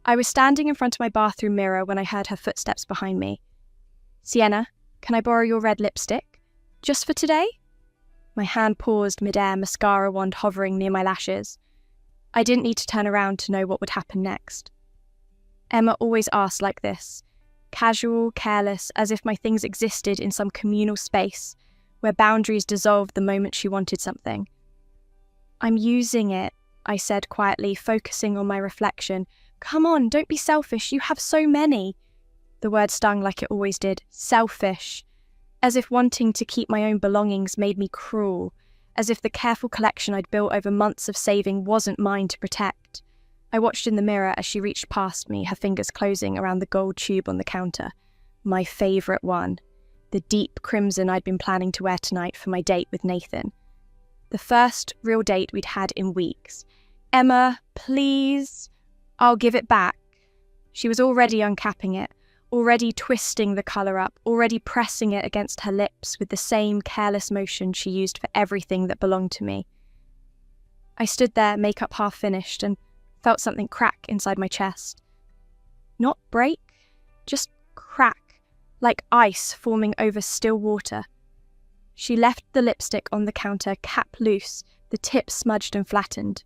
I was standing in front of my bathroom mirror when I heard her footsteps behind me. "Sienna, can I borrow your red lipstick? Just for today?" My hand paused mid-air, mascara wand hovering near my lashes. I didn't need to turn around to know what would happen next. Emma always asked like this, casual, careless, as if my things existed in some communal space where boundaries dissolved the moment she wanted something. "I'm using it," I said quietly, focusing on my reflection. "Come on, don't be selfish, you have so many." The word stung like it always did. Selfish. As if wanting to keep my own belongings made me cruel. As if the careful collection I'd built over months of saving wasn't mine to protect. I watched in the mirror as she reached past me, her fingers closing around the gold tube on the counter. My favourite one. The deep crimson I'd been planning to wear tonight for my date with Nathan. The first real date we'd had in weeks. "Emma, please." "I'll give it back." She was already uncapping it, already twisting the colour up, already pressing it against her lips with the same careless motion she used for everything that belonged to me. I stood there, makeup half finished, and felt something crack inside my chest. Not break, just crack, like ice forming over still water. She left the lipstick on the counter, cap loose, the tip smudged and flattened.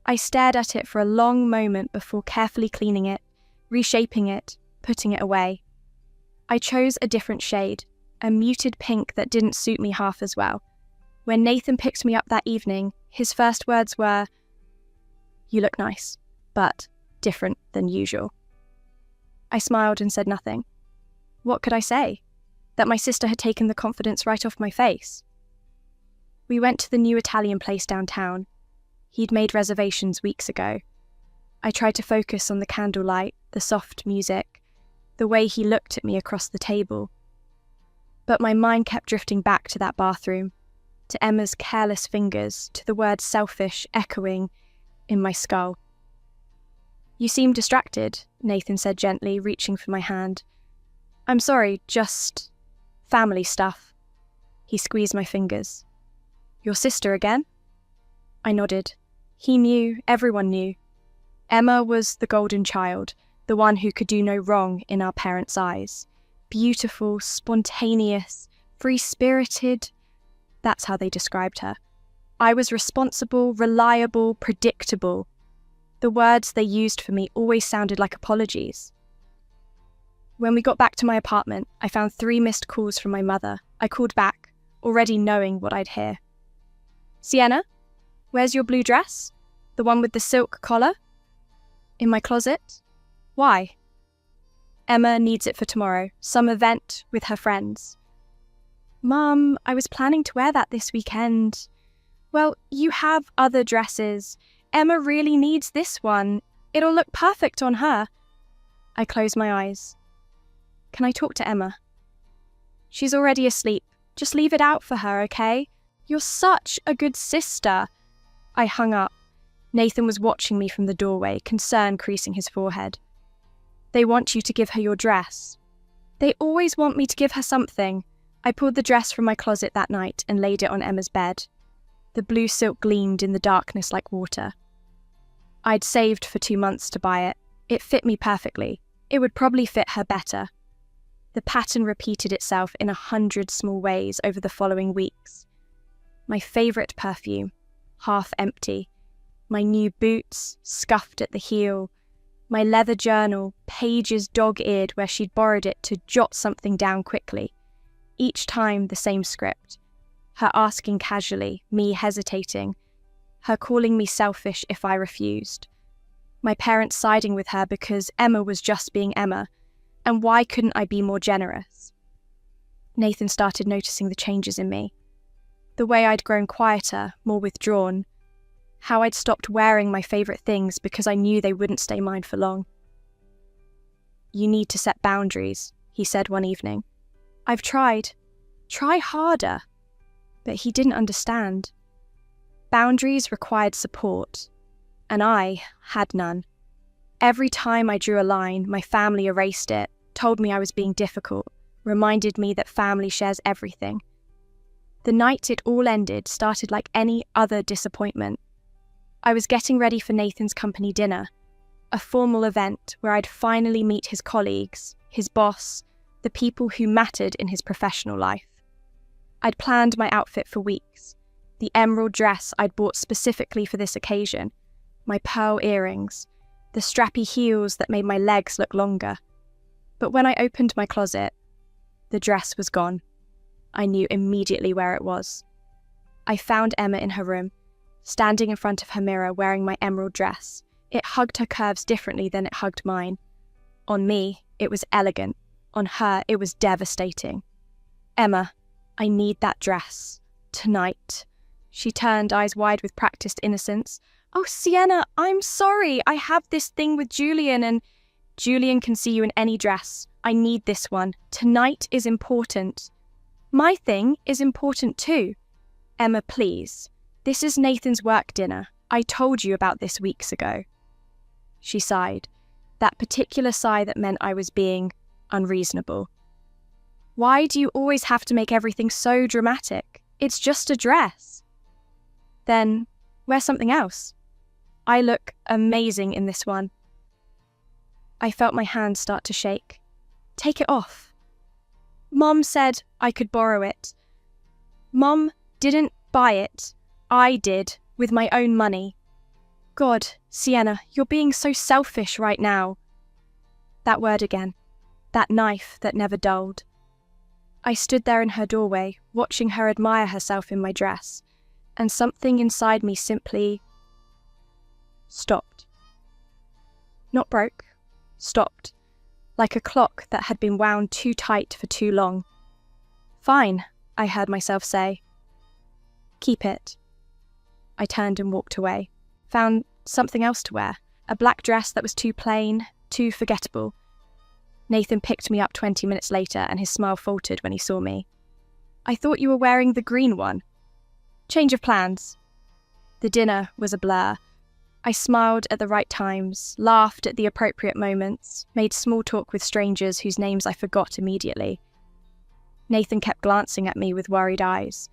I stared at it for a long moment before carefully cleaning it, reshaping it, putting it away. I chose a different shade, a muted pink that didn't suit me half as well. When Nathan picked me up that evening, his first words were, "You look nice, but different than usual." I smiled and said nothing. What could I say? That my sister had taken the confidence right off my face? We went to the new Italian place downtown. He'd made reservations weeks ago. I tried to focus on the candlelight, the soft music, the way he looked at me across the table. But my mind kept drifting back to that bathroom, to Emma's careless fingers, to the word selfish echoing in my skull. "You seem distracted," Nathan said gently, reaching for my hand. "I'm sorry, just family stuff." He squeezed my fingers. "Your sister again?" I nodded. He knew, everyone knew. Emma was the golden child, the one who could do no wrong in our parents' eyes. Beautiful, spontaneous, free-spirited. That's how they described her. I was responsible, reliable, predictable. The words they used for me always sounded like apologies. When we got back to my apartment, I found 3 missed calls from my mother. I called back, already knowing what I'd hear. "Sienna, where's your blue dress? The one with the silk collar?" "In my closet." "Why?" "Emma needs it for tomorrow, some event with her friends." "Mum, I was planning to wear that this weekend." "Well, you have other dresses. Emma really needs this one. It'll look perfect on her." I closed my eyes. "Can I talk to Emma?" "She's already asleep. Just leave it out for her, okay? You're such a good sister." I hung up. Nathan was watching me from the doorway, concern creasing his forehead. "They want you to give her your dress." "They always want me to give her something." I pulled the dress from my closet that night and laid it on Emma's bed. The blue silk gleamed in the darkness like water. I'd saved for 2 months to buy it. It fit me perfectly. It would probably fit her better. The pattern repeated itself in 100 small ways over the following weeks. My favourite perfume, half empty. My new boots, scuffed at the heel. My leather journal, pages dog-eared where she'd borrowed it to jot something down quickly. Each time the same script. Her asking casually, me hesitating. Her calling me selfish if I refused. My parents siding with her because Emma was just being Emma. And why couldn't I be more generous? Nathan started noticing the changes in me. The way I'd grown quieter, more withdrawn. How I'd stopped wearing my favourite things because I knew they wouldn't stay mine for long. "You need to set boundaries," he said one evening. I've tried. Try harder. But he didn't understand. Boundaries required support, and I had none. Every time I drew a line, my family erased it, told me I was being difficult, reminded me that family shares everything. The night it all ended started like any other disappointment. I was getting ready for Nathan's company dinner. a formal event where I'd finally meet his colleagues, his boss, the people who mattered in his professional life. I'd planned my outfit for weeks, the emerald dress I'd bought specifically for this occasion, my pearl earrings, the strappy heels that made my legs look longer. But when I opened my closet, the dress was gone. I knew immediately where it was. I found Emma in her room, standing in front of her mirror wearing my emerald dress. It hugged her curves differently than it hugged mine. On me, it was elegant. On her, it was devastating. "Emma, I need that dress. Tonight." She turned, eyes wide with practiced innocence. "Oh, Sienna, I'm sorry. I have this thing with Julian and Julian can see you in any dress. I need this one. Tonight is important." "My thing is important too." "Emma, please. This is Nathan's work dinner. I told you about this weeks ago." She sighed, that particular sigh that meant I was being unreasonable. "Why do you always have to make everything so dramatic? It's just a dress." "Then wear something else. I look amazing in this one." I felt my hand start to shake. "Take it off." "Mom said I could borrow it." "Mom didn't buy it. I did, with my own money." "God, Sienna, you're being so selfish right now." That word again. That knife that never dulled. I stood there in her doorway, watching her admire herself in my dress, and something inside me simply stopped. Not broke, stopped, like a clock that had been wound too tight for too long. "Fine," I heard myself say. "Keep it." I turned and walked away, found something else to wear, a black dress that was too plain, too forgettable. Nathan picked me up 20 minutes later and his smile faltered when he saw me. "I thought you were wearing the green one." "Change of plans." The dinner was a blur. I smiled at the right times, laughed at the appropriate moments, made small talk with strangers whose names I forgot immediately. Nathan kept glancing at me with worried eyes,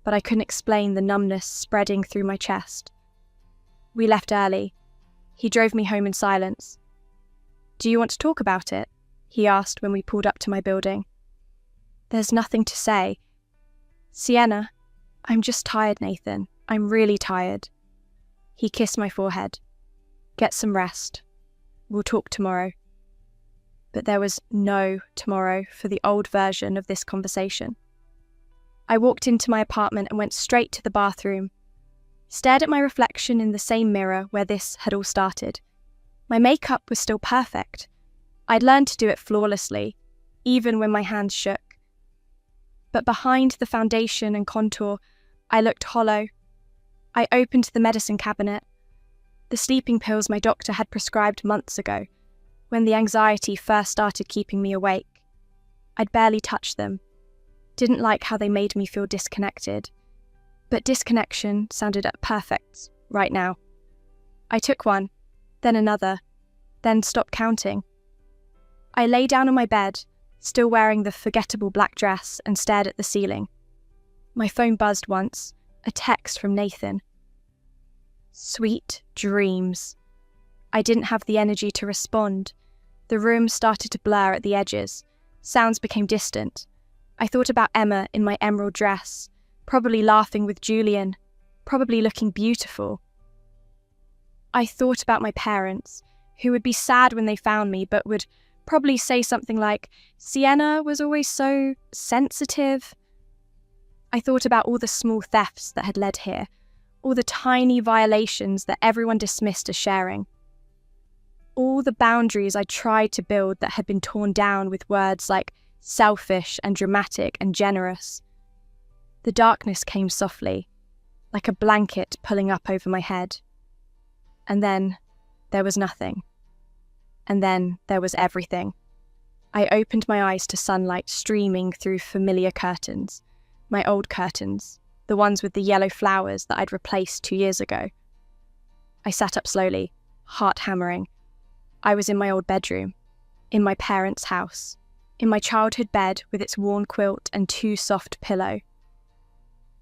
but I couldn't explain the numbness spreading through my chest. We left early. He drove me home in silence. "Do you want to talk about it?" he asked when we pulled up to my building. "There's nothing to say." "Sienna, I'm just tired, Nathan. I'm really tired." He kissed my forehead. "Get some rest. We'll talk tomorrow." But there was no tomorrow for the old version of this conversation. I walked into my apartment and went straight to the bathroom, stared at my reflection in the same mirror where this had all started. My makeup was still perfect. I'd learned to do it flawlessly, even when my hands shook. But behind the foundation and contour, I looked hollow. I opened the medicine cabinet. The sleeping pills my doctor had prescribed months ago, when the anxiety first started keeping me awake. I'd barely touched them. Didn't like how they made me feel disconnected. But disconnection sounded perfect right now. I took one, then another, then stopped counting. I lay down on my bed, still wearing the forgettable black dress, and stared at the ceiling. My phone buzzed once, a text from Nathan. Sweet dreams. I didn't have the energy to respond. The room started to blur at the edges. Sounds became distant. I thought about Emma in my emerald dress, probably laughing with Julian, probably looking beautiful. I thought about my parents, who would be sad when they found me, but would probably say something like, "Sienna was always so sensitive." I thought about all the small thefts that had led here, all the tiny violations that everyone dismissed as sharing. All the boundaries I tried to build that had been torn down with words like selfish and dramatic and generous. The darkness came softly, like a blanket pulling up over my head. And then there was nothing. And then there was everything. I opened my eyes to sunlight streaming through familiar curtains, my old curtains, the ones with the yellow flowers that I'd replaced 2 years ago. I sat up slowly, heart hammering. I was in my old bedroom, in my parents' house, in my childhood bed with its worn quilt and too soft pillow.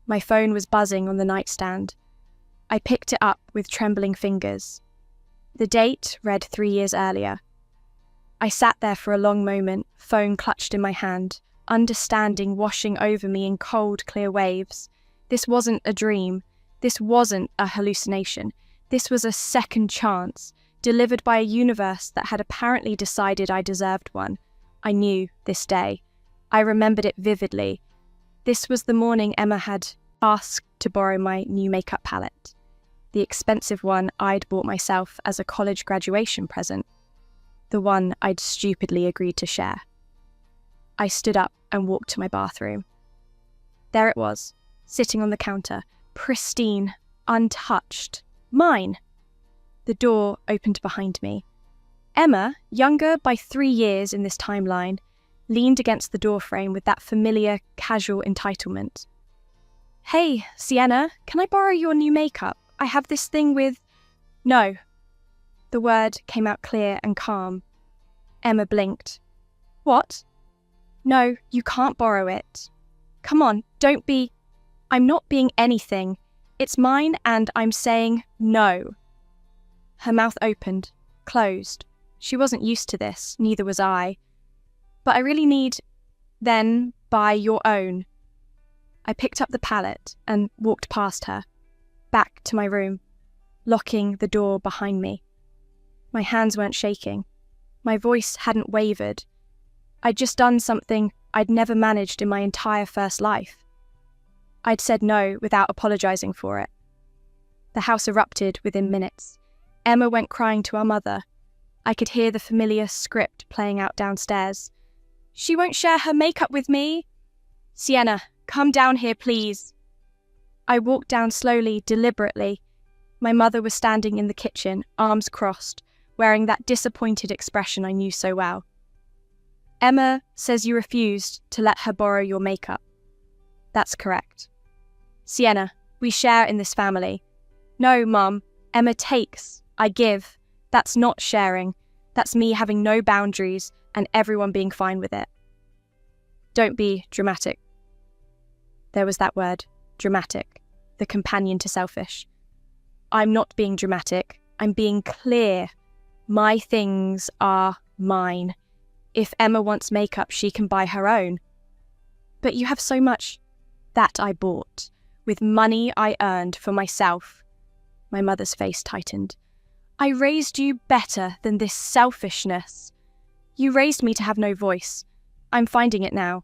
My phone was buzzing on the nightstand. I picked it up with trembling fingers. The date read 3 years earlier. I sat there for a long moment, phone clutched in my hand, understanding washing over me in cold, clear waves. This wasn't a dream. This wasn't a hallucination. This was a second chance, delivered by a universe that had apparently decided I deserved one. I knew this day. I remembered it vividly. This was the morning Emma had asked to borrow my new makeup palette, the expensive one I'd bought myself as a college graduation present, the one I'd stupidly agreed to share. I stood up and walked to my bathroom. There it was, sitting on the counter, pristine, untouched, mine. The door opened behind me. Emma, younger by 3 years in this timeline, leaned against the doorframe with that familiar, casual entitlement. "Hey, Sienna, can I borrow your new makeup? I have this thing with—" "No." The word came out clear and calm. Emma blinked. "What?" "No, you can't borrow it. Come on, don't be—" "I'm not being anything. It's mine and I'm saying no." Her mouth opened, closed. She wasn't used to this, neither was I. "But I really need—" "Then buy your own." I picked up the palette and walked past her, back to my room, locking the door behind me. My hands weren't shaking. My voice hadn't wavered. I'd just done something I'd never managed in my entire first life. I'd said no without apologizing for it. The house erupted within minutes. Emma went crying to our mother. I could hear the familiar script playing out downstairs. "She won't share her makeup with me." "Sienna, come down here, please." I walked down slowly, deliberately. My mother was standing in the kitchen, arms crossed, wearing that disappointed expression I knew so well. "Emma says you refused to let her borrow your makeup." "That's correct." "Sienna, we share in this family." "No, Mum. Emma takes. I give. That's not sharing. That's me having no boundaries and everyone being fine with it." "Don't be dramatic." There was that word, dramatic, the companion to selfish. "I'm not being dramatic. I'm being clear. My things are mine. If Emma wants makeup, she can buy her own." "But you have so much—" "That I bought, with money I earned for myself." My mother's face tightened. "I raised you better than this selfishness. You raised me to have no voice. I'm finding it now."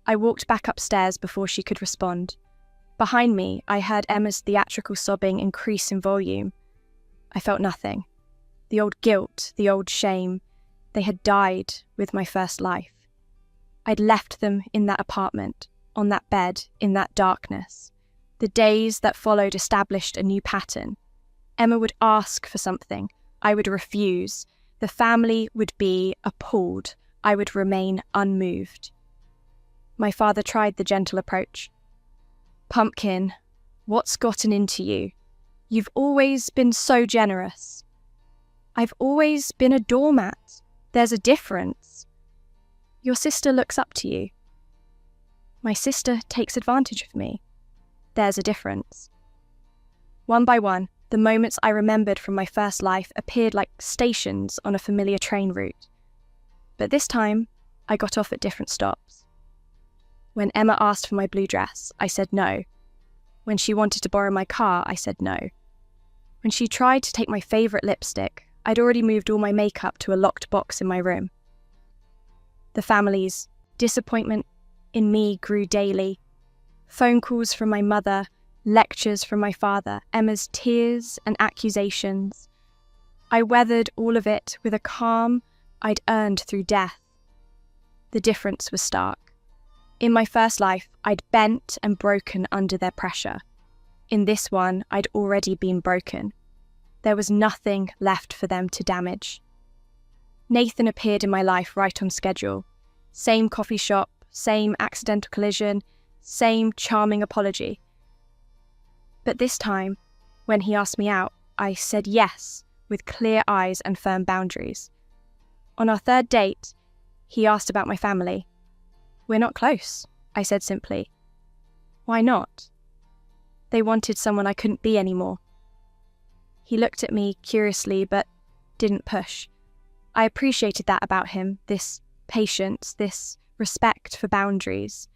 I walked back upstairs before she could respond. Behind me, I heard Emma's theatrical sobbing increase in volume. I felt nothing. The old guilt, the old shame, they had died with my first life. I'd left them in that apartment, on that bed, in that darkness. The days that followed established a new pattern. Emma would ask for something. I would refuse. The family would be appalled. I would remain unmoved. My father tried the gentle approach. "Pumpkin, what's gotten into you? You've always been so generous." "I've always been a doormat. There's a difference." "Your sister looks up to you." "My sister takes advantage of me." "There's a difference." One by one, the moments I remembered from my first life appeared like stations on a familiar train route. But this time, I got off at different stops. When Emma asked for my blue dress, I said no. When she wanted to borrow my car, I said no. When she tried to take my favourite lipstick, I'd already moved all my makeup to a locked box in my room. The family's disappointment in me grew daily. Phone calls from my mother, lectures from my father, Emma's tears and accusations. I weathered all of it with a calm I'd earned through death. The difference was stark. In my first life, I'd bent and broken under their pressure. In this one, I'd already been broken. There was nothing left for them to damage. Nathan appeared in my life right on schedule. Same coffee shop, same accidental collision, same charming apology. But this time, when he asked me out, I said yes, with clear eyes and firm boundaries. On our third date, he asked about my family. "We're not close," I said simply. "Why not?" "They wanted someone I couldn't be anymore." He looked at me curiously but didn't push. I appreciated that about him, this patience, this respect for boundaries.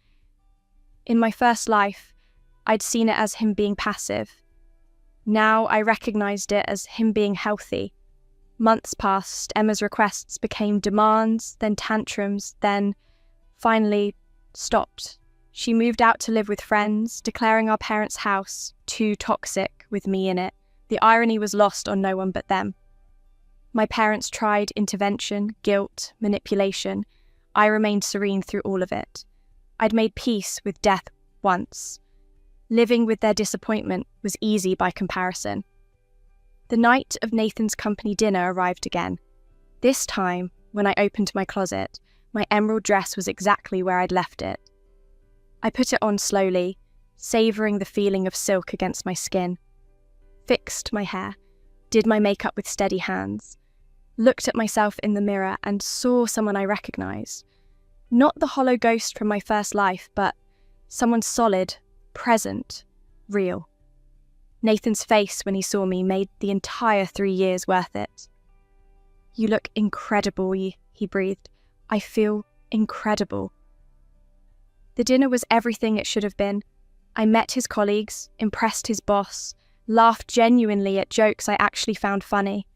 In my first life, I'd seen it as him being passive. Now I recognized it as him being healthy. Months passed, Emma's requests became demands, then tantrums, then finally stopped. She moved out to live with friends, declaring our parents' house too toxic with me in it. The irony was lost on no one but them. My parents tried intervention, guilt, manipulation. I remained serene through all of it. I'd made peace with death once. Living with their disappointment was easy by comparison. The night of Nathan's company dinner arrived again. This time, when I opened my closet, my emerald dress was exactly where I'd left it. I put it on slowly, savouring the feeling of silk against my skin. Fixed my hair, did my makeup with steady hands, looked at myself in the mirror and saw someone I recognised. Not the hollow ghost from my first life, but someone solid, present, real. Nathan's face when he saw me made the entire 3 years worth it. "You look incredible," he breathed. "I feel incredible." The dinner was everything it should have been. I met his colleagues, impressed his boss, laughed genuinely at jokes I actually found funny.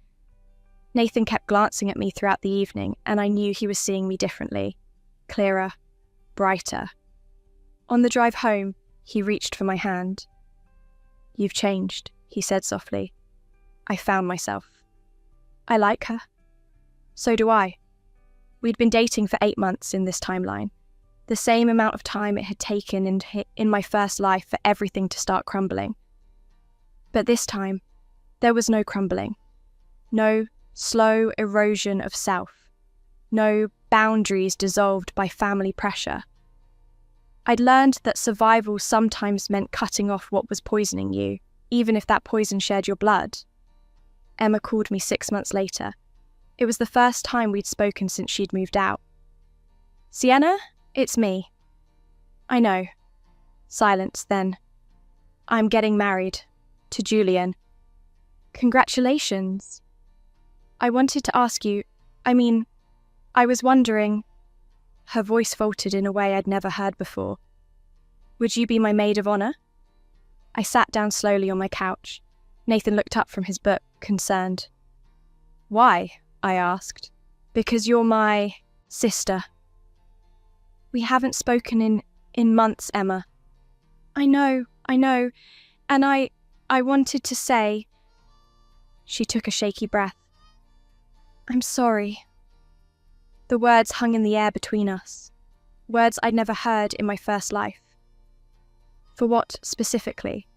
Nathan kept glancing at me throughout the evening, and I knew he was seeing me differently, clearer, brighter. On the drive home, he reached for my hand. "You've changed," he said softly. I found myself. I like her. So do I. We'd been dating for 8 months in this timeline, the same amount of time it had taken in my first life for everything to start crumbling. But this time, there was no crumbling. No slow erosion of self. No boundaries dissolved by family pressure. I'd learned that survival sometimes meant cutting off what was poisoning you, even if that poison shared your blood. Emma called me 6 months later. It was the first time we'd spoken since she'd moved out. "Sienna, it's me." "I know." Silence then. "I'm getting married. To Julian." "Congratulations." "I wanted to ask you, I was wondering..." Her voice faltered in a way I'd never heard before. "Would you be my maid of honour?" I sat down slowly on my couch. Nathan looked up from his book, concerned. "Why?" I asked. "Because you're my sister." "We haven't spoken in months, Emma." I know, and I wanted to say..." She took a shaky breath. "I'm sorry." The words hung in the air between us, words I'd never heard in my first life. For what specifically?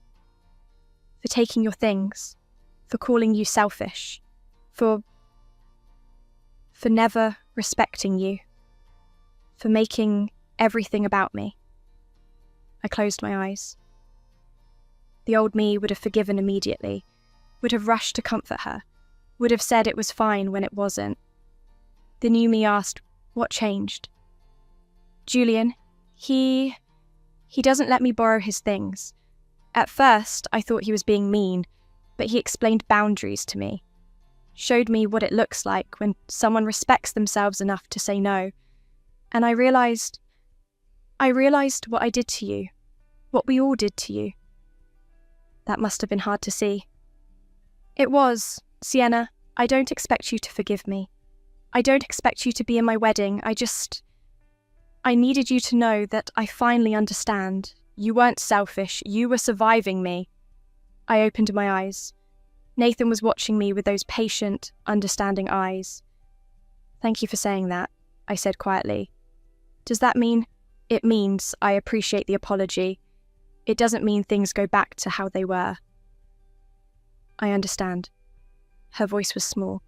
For taking your things, for calling you selfish, for never respecting you, for making everything about me. I closed my eyes. The old me would have forgiven immediately, would have rushed to comfort her, would have said it was fine when it wasn't. The new me asked, what changed? "Julian, he doesn't let me borrow his things. At first, I thought he was being mean, but he explained boundaries to me. Showed me what it looks like when someone respects themselves enough to say no. And I realized what I did to you, what we all did to you." That must have been hard to see. "It was. Sienna, I don't expect you to forgive me. I don't expect you to be in my wedding. I needed you to know that I finally understand. You weren't selfish. You were surviving me." I opened my eyes. Nathan was watching me with those patient, understanding eyes. "Thank you for saying that," I said quietly. "Does that mean..." "It means I appreciate the apology. It doesn't mean things go back to how they were." "I understand." Her voice was small.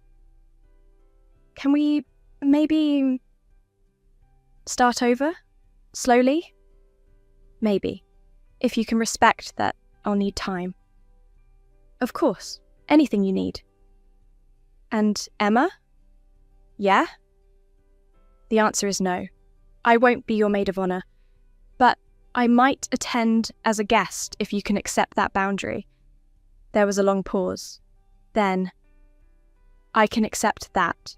"Can we maybe start over? Slowly?" "Maybe. If you can respect that I'll need time." "Of course. Anything you need." "And Emma?" "Yeah?" The answer is no. I won't be your maid of honour. But I might attend as a guest if you can accept that boundary. There was a long pause. Then, I can accept that.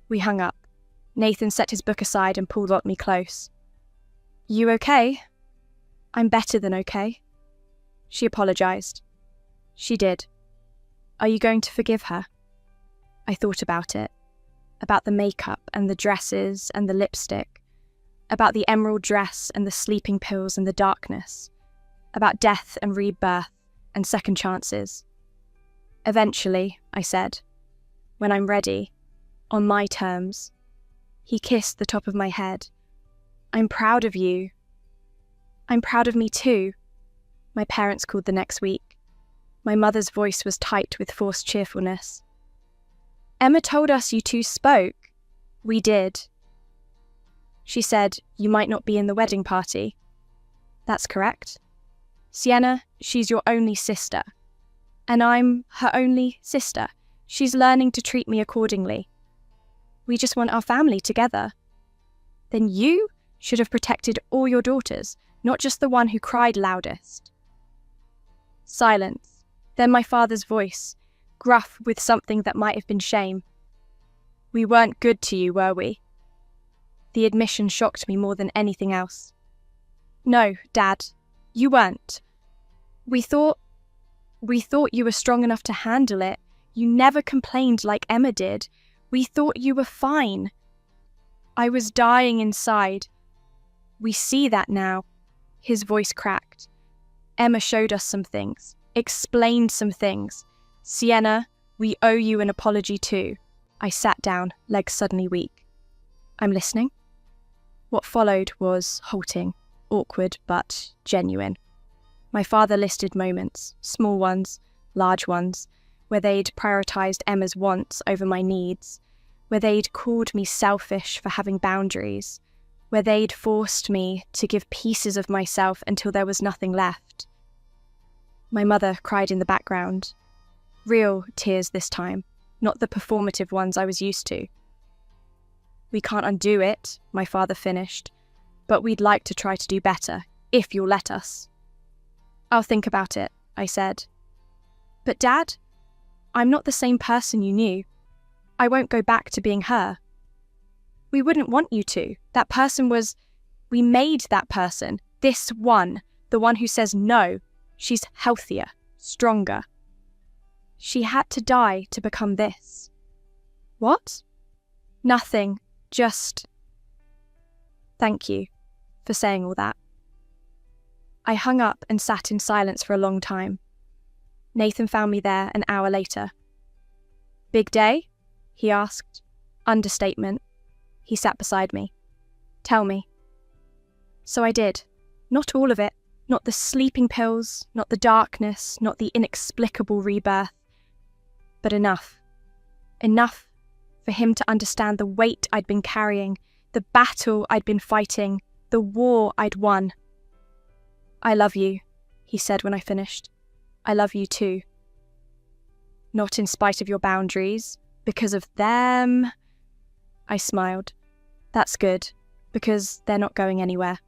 We hung up. Nathan set his book aside and pulled me close. You okay? I'm better than okay. She apologized. She did. Are you going to forgive her? I thought about it. About the makeup and the dresses and the lipstick. About the emerald dress and the sleeping pills and the darkness. About death and rebirth and second chances. Eventually, I said, when I'm ready, on my terms. He kissed the top of my head. I'm proud of you. I'm proud of me too. My parents called the next week. My mother's voice was tight with forced cheerfulness. Emma told us you two spoke. We did. She said you might not be in the wedding party. That's correct. Sienna, she's your only sister. And I'm her only sister. She's learning to treat me accordingly. We just want our family together. Then you should have protected all your daughters, not just the one who cried loudest. Silence. Then my father's voice, gruff with something that might have been shame. We weren't good to you, were we? The admission shocked me more than anything else. No, Dad, you weren't. We thought you were strong enough to handle it. You never complained like Emma did. We thought you were fine. I was dying inside. We see that now. His voice cracked. Emma showed us some things, explained some things. Sienna, we owe you an apology too. I sat down, legs suddenly weak. I'm listening. What followed was halting, awkward but genuine. My father listed moments, small ones, large ones, where they'd prioritised Emma's wants over my needs, where they'd called me selfish for having boundaries, where they'd forced me to give pieces of myself until there was nothing left. My mother cried in the background. Real tears this time, not the performative ones I was used to. We can't undo it, my father finished, but we'd like to try to do better, if you'll let us. I'll think about it, I said. But Dad, I'm not the same person you knew. I won't go back to being her. We wouldn't want you to. That person was... We made that person. This one. The one who says no. She's healthier, stronger. She had to die to become this. What? Nothing. Just... Thank you for saying all that. I hung up and sat in silence for a long time. Nathan found me there an hour later. Big day? He asked. Understatement. He sat beside me. Tell me. So I did. Not all of it. Not the sleeping pills, not the darkness, not the inexplicable rebirth. But enough. Enough for him to understand the weight I'd been carrying, the battle I'd been fighting, the war I'd won. I love you, he said when I finished. I love you too. Not in spite of your boundaries, because of them. I smiled. That's good, because they're not going anywhere.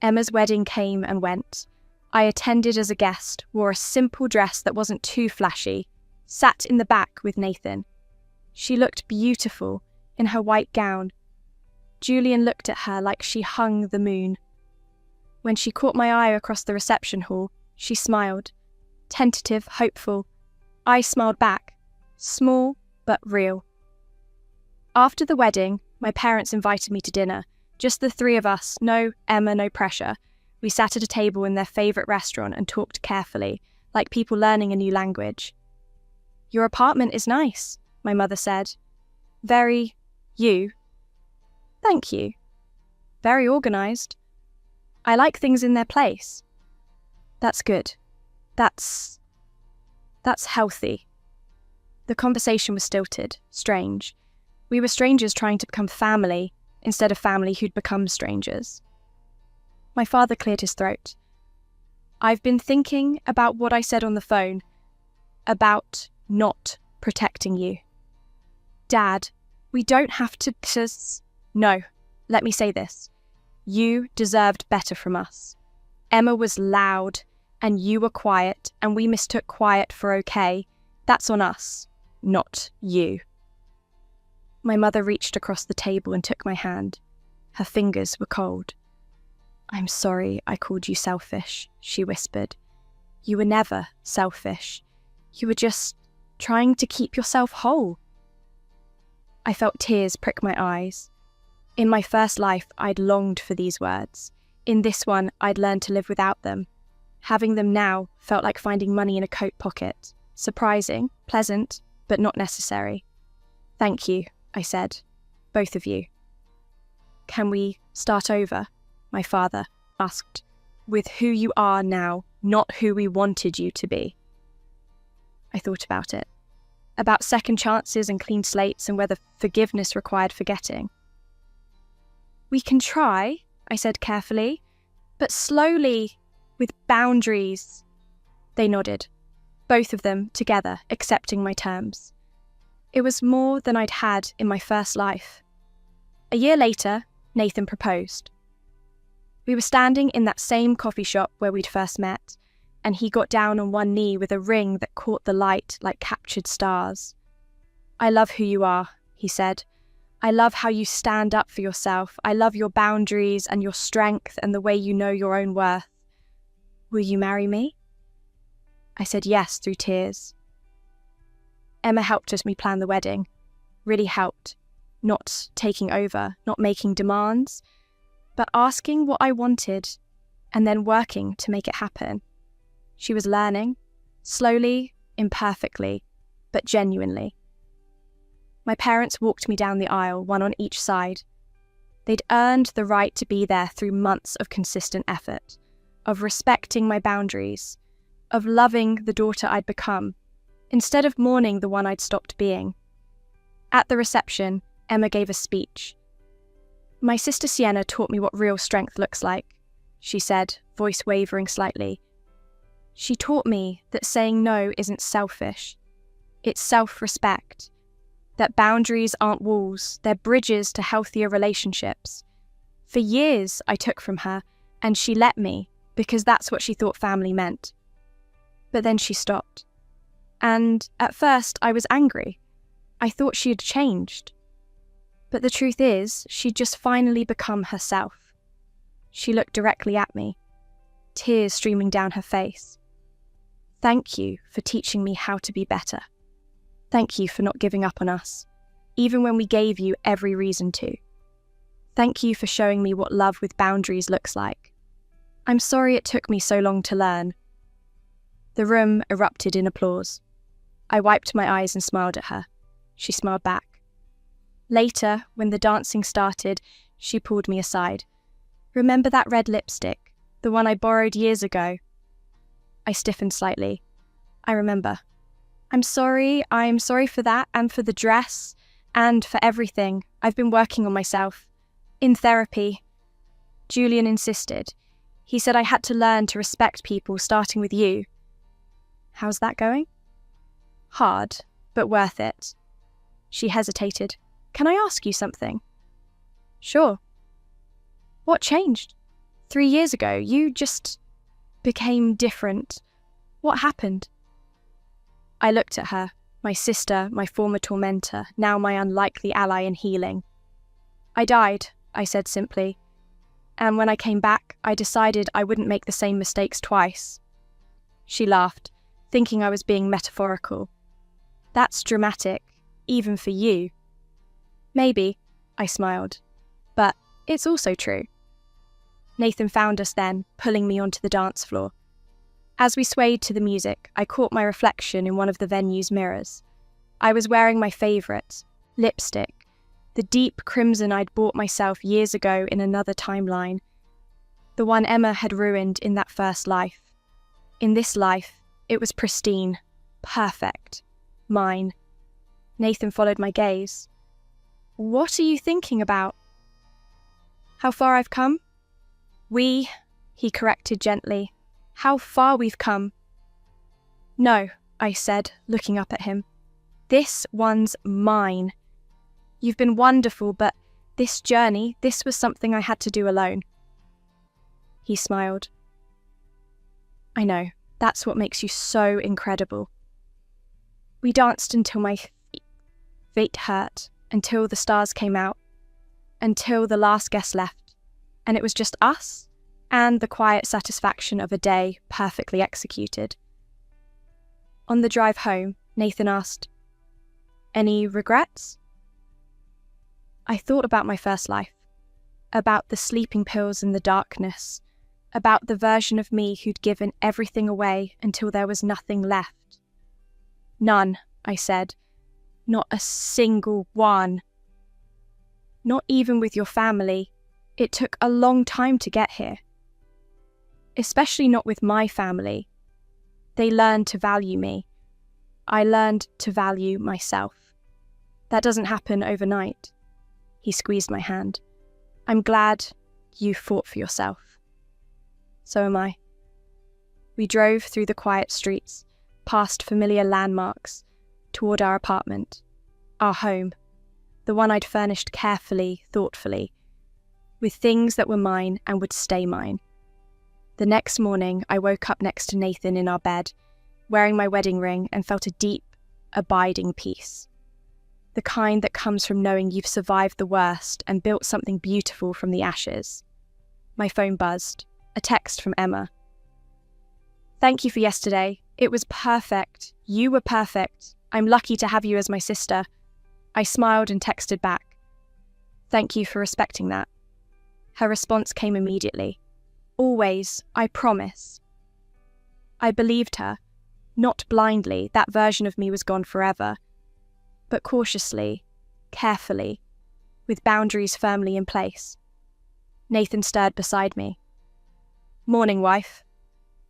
Emma's wedding came and went. I attended as a guest, wore a simple dress that wasn't too flashy, sat in the back with Nathan. She looked beautiful in her white gown. Julian looked at her like she hung the moon. When she caught my eye across the reception hall, she smiled. Tentative, hopeful. I smiled back. Small, but real. After the wedding, my parents invited me to dinner. Just the three of us, no Emma, no pressure. We sat at a table in their favourite restaurant and talked carefully, like people learning a new language. Your apartment is nice, my mother said. Very you. Thank you. Very organised. I like things in their place. That's good. That's healthy. The conversation was stilted, strange. We were strangers trying to become family, instead of family who'd become strangers. My father cleared his throat. I've been thinking about what I said on the phone, about not protecting you. Dad, we don't have to... No, let me say this. You deserved better from us. Emma was loud, and you were quiet, and we mistook quiet for okay, that's on us, not you. My mother reached across the table and took my hand. Her fingers were cold. I'm sorry I called you selfish, she whispered. You were never selfish. You were just trying to keep yourself whole. I felt tears prick my eyes. In my first life, I'd longed for these words. In this one, I'd learned to live without them. Having them now felt like finding money in a coat pocket. Surprising, pleasant, but not necessary. Thank you, I said. Both of you. Can we start over? My father asked. With who you are now, not who we wanted you to be. I thought about it. About second chances and clean slates and whether forgiveness required forgetting. We can try, I said carefully, but slowly, with boundaries. They nodded, both of them together, accepting my terms. It was more than I'd had in my first life. A year later, Nathan proposed. We were standing in that same coffee shop where we'd first met, and he got down on one knee with a ring that caught the light like captured stars. I love who you are, he said. I love how you stand up for yourself. I love your boundaries and your strength and the way you know your own worth. Will you marry me? I said yes through tears. Emma helped me plan the wedding. Really helped. Not taking over, not making demands, but asking what I wanted and then working to make it happen. She was learning, slowly, imperfectly, but genuinely. My parents walked me down the aisle, one on each side. They'd earned the right to be there through months of consistent effort, of respecting my boundaries, of loving the daughter I'd become, instead of mourning the one I'd stopped being. At the reception, Emma gave a speech. My sister Sienna taught me what real strength looks like, she said, voice wavering slightly. She taught me that saying no isn't selfish. It's self-respect. That boundaries aren't walls, they're bridges to healthier relationships. For years, I took from her, and she let me, because that's what she thought family meant. But then she stopped. And at first, I was angry. I thought she had changed. But the truth is, she'd just finally become herself. She looked directly at me, tears streaming down her face. Thank you for teaching me how to be better. Thank you for not giving up on us, even when we gave you every reason to. Thank you for showing me what love with boundaries looks like. I'm sorry it took me so long to learn. The room erupted in applause. I wiped my eyes and smiled at her. She smiled back. Later, when the dancing started, she pulled me aside. Remember that red lipstick, the one I borrowed years ago? I stiffened slightly. I remember. I'm sorry for that and for the dress and for everything. I've been working on myself. In therapy. Julian insisted. He said I had to learn to respect people, starting with you. How's that going? Hard, but worth it. She hesitated. Can I ask you something? Sure. What changed? 3 years ago, you just became different. What happened? I looked at her, my sister, my former tormentor, now my unlikely ally in healing. I died, I said simply. And when I came back, I decided I wouldn't make the same mistakes twice. She laughed, thinking I was being metaphorical. That's dramatic, even for you. Maybe, I smiled, but it's also true. Nathan found us then, pulling me onto the dance floor. As we swayed to the music, I caught my reflection in one of the venue's mirrors. I was wearing my favourite, lipstick, the deep crimson I'd bought myself years ago in another timeline, the one Emma had ruined in that first life. In this life, it was pristine, perfect, mine. Nathan followed my gaze. What are you thinking about? How far I've come? He corrected gently. How far we've come. No, I said, looking up at him. This one's mine. You've been wonderful, but this journey, this was something I had to do alone. He smiled. I know, that's what makes you so incredible. We danced until my feet hurt, until the stars came out, until the last guest left, and it was just us and the quiet satisfaction of a day perfectly executed. On the drive home, Nathan asked, "Any regrets?" I thought about my first life, about the sleeping pills in the darkness, about the version of me who'd given everything away until there was nothing left. "None," I said. "Not a single one. Not even with your family. It took a long time to get here. Especially not with my family. They learned to value me. I learned to value myself. That doesn't happen overnight." He squeezed my hand. "I'm glad you fought for yourself." So am I. We drove through the quiet streets, past familiar landmarks, toward our apartment, our home, the one I'd furnished carefully, thoughtfully, with things that were mine and would stay mine. The next morning, I woke up next to Nathan in our bed, wearing my wedding ring, and felt a deep, abiding peace. The kind that comes from knowing you've survived the worst and built something beautiful from the ashes. My phone buzzed. A text from Emma. "Thank you for yesterday. It was perfect. You were perfect. I'm lucky to have you as my sister." I smiled and texted back, "Thank you for respecting that." Her response came immediately. "Always, I promise." I believed her. Not blindly, that version of me was gone forever. But cautiously, carefully, with boundaries firmly in place. Nathan stirred beside me. "Morning, wife."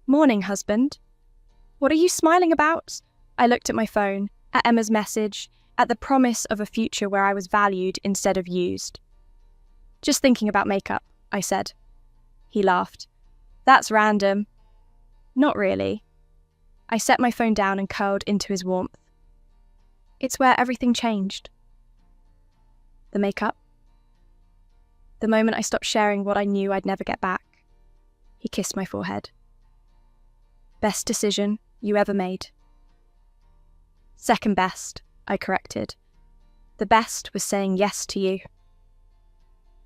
"Morning, husband." "What are you smiling about?" I looked at my phone, at Emma's message, at the promise of a future where I was valued instead of used. "Just thinking about makeup," I said. He laughed. "That's random." "Not really." I set my phone down and curled into his warmth. "It's where everything changed." The makeup. The moment I stopped sharing what I knew I'd never get back. He kissed my forehead. "Best decision you ever made." "Second best," I corrected. "The best was saying yes to you."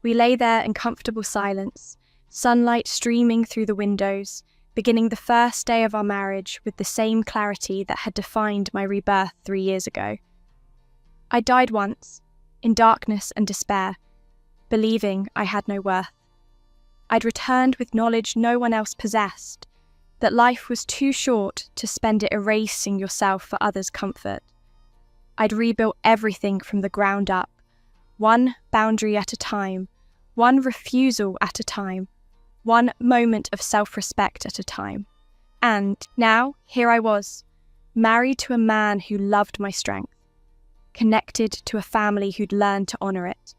We lay there in comfortable silence, sunlight streaming through the windows, beginning the first day of our marriage with the same clarity that had defined my rebirth 3 years ago. I died once, in darkness and despair, believing I had no worth. I'd returned with knowledge no one else possessed, that life was too short to spend it erasing yourself for others' comfort. I'd rebuilt everything from the ground up, one boundary at a time, one refusal at a time, one moment of self-respect at a time. And now, here I was, married to a man who loved my strength, connected to a family who'd learned to honour it,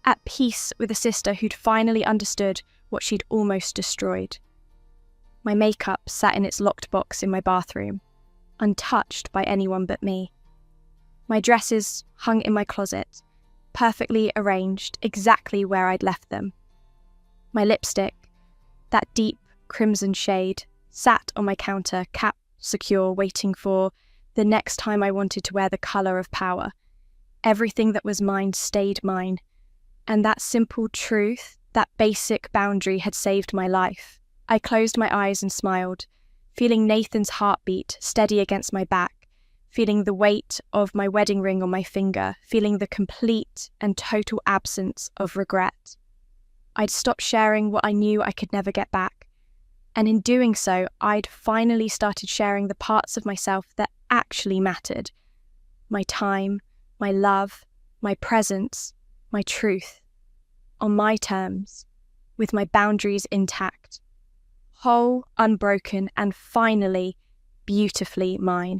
at peace with a sister who'd finally understood what she'd almost destroyed. My makeup sat in its locked box in my bathroom, untouched by anyone but me. My dresses hung in my closet, perfectly arranged exactly where I'd left them. My lipstick, that deep crimson shade, sat on my counter, capped secure, waiting for the next time I wanted to wear the colour of power. Everything that was mine stayed mine, and that simple truth, that basic boundary had saved my life. I closed my eyes and smiled, feeling Nathan's heartbeat steady against my back, feeling the weight of my wedding ring on my finger, feeling the complete and total absence of regret. I'd stopped sharing what I knew I could never get back, and in doing so, I'd finally started sharing the parts of myself that actually mattered. My time, my love, my presence, my truth. On my terms, with my boundaries intact. Whole, unbroken, and finally, beautifully mine.